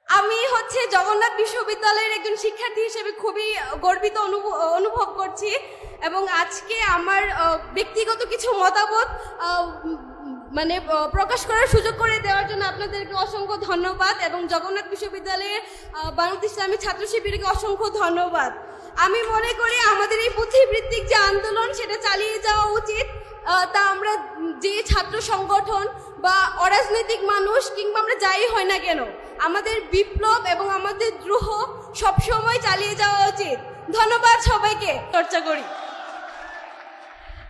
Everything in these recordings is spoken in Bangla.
আমি জগন্নাথ বিশ্ববিদ্যালয়ের একজন শিক্ষার্থী হিসেবে খুবই গর্বিত অনুভব করছি এবং আজকে আমার ব্যক্তিগত কিছু মতামত প্রকাশ করার সুযোগ করে দেওয়ার জন্য আপনাদেরকে অসংখ্য ধন্যবাদ এবং জগন্নাথ বিশ্ববিদ্যালয়ের বাংলাদেশ ইসলামী ছাত্র শিবিরকে অসংখ্য ধন্যবাদ। আমি মনে করি আমাদের এই পুঁথিভিত্তিক যে আন্দোলন সেটা চালিয়ে যাওয়া উচিত। তা আমরা যে ছাত্র সংগঠন বা অরাজনৈতিক মানুষ কিংবা আমরা যাই হয় না কেন, আমাদের বিপ্লব এবং আমাদের দ্রোহ সবসময় চালিয়ে যাওয়া উচিত। ধন্যবাদ সবাইকে। চর্চা করি।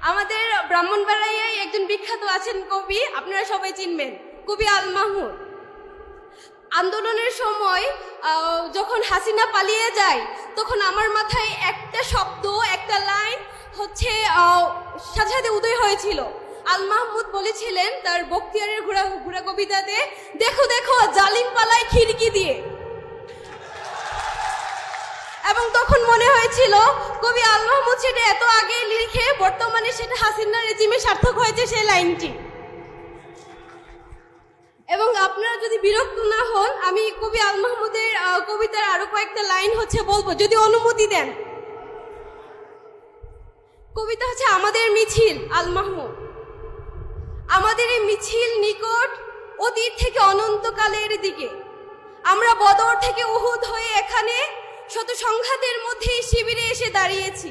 আমাদের ব্রাহ্মণবাড়িয়ায় একজন বিখ্যাত আছেন কবি, আপনারা সবাই চিনবেন, কবি আল মাহমুদ। আন্দোলনের সময় যখন হাসিনা পালিয়ে যায় তখন আমার মাথায় একটা শব্দ, একটা লাইন সাথে সাথে উদয় হয়েছিল। আল মাহমুদ বলেছিলেন তার বখতিয়ারের ঘোড়া কবিতাতে, দেখো দেখো জালিম পালায় খিড়কি দিয়ে। এবং তখন মনে হয়েছিল কবি আল মাহমুদ সেটা এত আগে লিখে বর্তমানে সেটা হাসিনা রেজিমে সার্থক হয়েছে সেই লাইনটি। এবং আপনারা যদি বিরক্ত না হন, আমি কবি আল মাহমুদের কবিতার আরো কয়েকটা লাইন বলবো, যদি অনুমতি দেন। কবিতা আমাদের মিছিল। আল মাহমুদ, আমাদের এই মিছিল নিকট অতীত থেকে অনন্তকালের দিকে। আমরা বদর থেকে উহুদ হয়ে এখানে শত সংঘাতের মধ্যে শিবিরে এসে দাঁড়িয়েছি।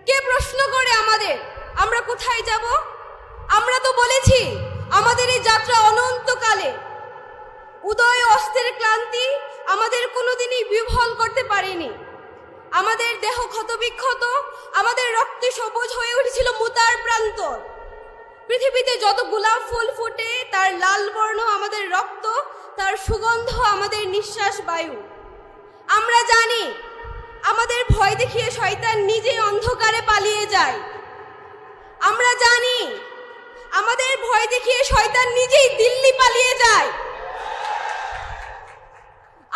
কে প্রশ্ন করে আমাদের আমরা কোথায় যাব? আমরা তো বলেছি আমাদের এই যাত্রা অনন্তকালে। উদয় অস্তের ক্লান্তি আমাদের কোনোদিনই বিফল করতে পারেনি। আমাদের দেহ ক্ষতবিক্ষত, আমাদের রক্তে সবুজ হয়ে উঠেছিল মুতার প্রান্তর। পৃথিবীতে যত গোলাপ ফুল ফুটে তার লাল বর্ণ আমাদের রক্ত, তার সুগন্ধ আমাদের নিঃশ্বাস বায়ু। আমরা জানি আমাদের ভয় দেখিয়ে শয়তান নিজেই অন্ধকারে পালিয়ে যায়। আমরা জানি আমাদের ভয় দেখিয়ে শয়তান নিজেই দিল্লি পালিয়ে যায়।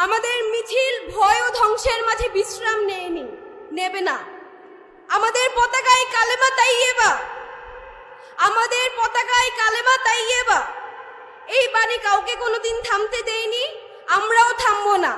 আমাদের মিছিল ভয় ও ধ্বংসের মাঝে বিশ্রাম নেবে না। আমাদের পতাকায় কালেমা তাইয়েবা, আমাদের পতাকায় কালেমা তাইয়েবা। এই বাণী কাউকে কোনোদিন থামতে দেয়নি, আমরাও থামবো না।